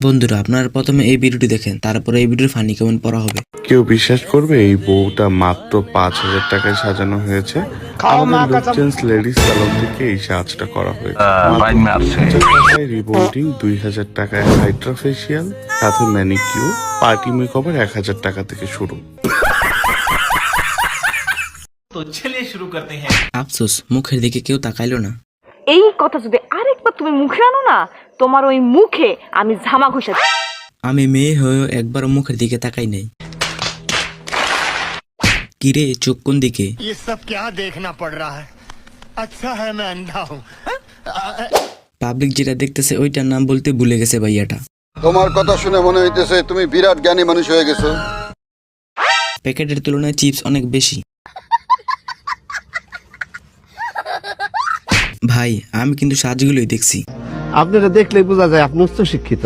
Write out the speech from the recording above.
বন্ধুরা, আপনারা প্রথমে এই ভিডিওটি দেখেন, তারপরে এই ভিডিওর ফানি কমেন্ট পড়া হবে। কেউ বিশ্বাস করবে এই বউটা মাত্র 5,000 টাকায় সাজানো হয়েছে? আমাদের লুকচেন্স লেডিস সালন থেকে এই সাজটা করা হয়েছে। রিবন্ডিং 2,000 টাকায়, হাইড্রা ফেসিয়াল সাথে ম্যানিকিউর, পার্টি মেকওভার 1,000 টাকা থেকে শুরু। तो चलिए शुरू करते हैं। আফসোস, মুখের দিকে কেউ তাকাইলো না। এই কথা যদি আরেকবার তুমি মুখে আনো না, তোমার ওই মুখে আমি ঝামা ঘষা। আমি মেয়ে হয়েও একবার মুখের দিকে তাকাই নাই। কিরে, চোখ কোন দিকে? ये सब क्या देखना पड़ रहा है? अच्छा है मैं अंधा हूँ। পাবলিক যেটা দেখতেছে ওইটার নাম বলতে ভুলে গেছে ভাইয়াটা। তোমার কথা শুনে মনে হইতেছে তুমি বিরাট জ্ঞানী মানুষ হয়ে গেছো। প্যাকেটের তুলনায় চিপস অনেক বেশি। ভাই, আমি কিন্তু সাজগুলোই দেখছি। আপনারা দেখলেই বোঝা যায় আপনি উচ্চ শিক্ষিত।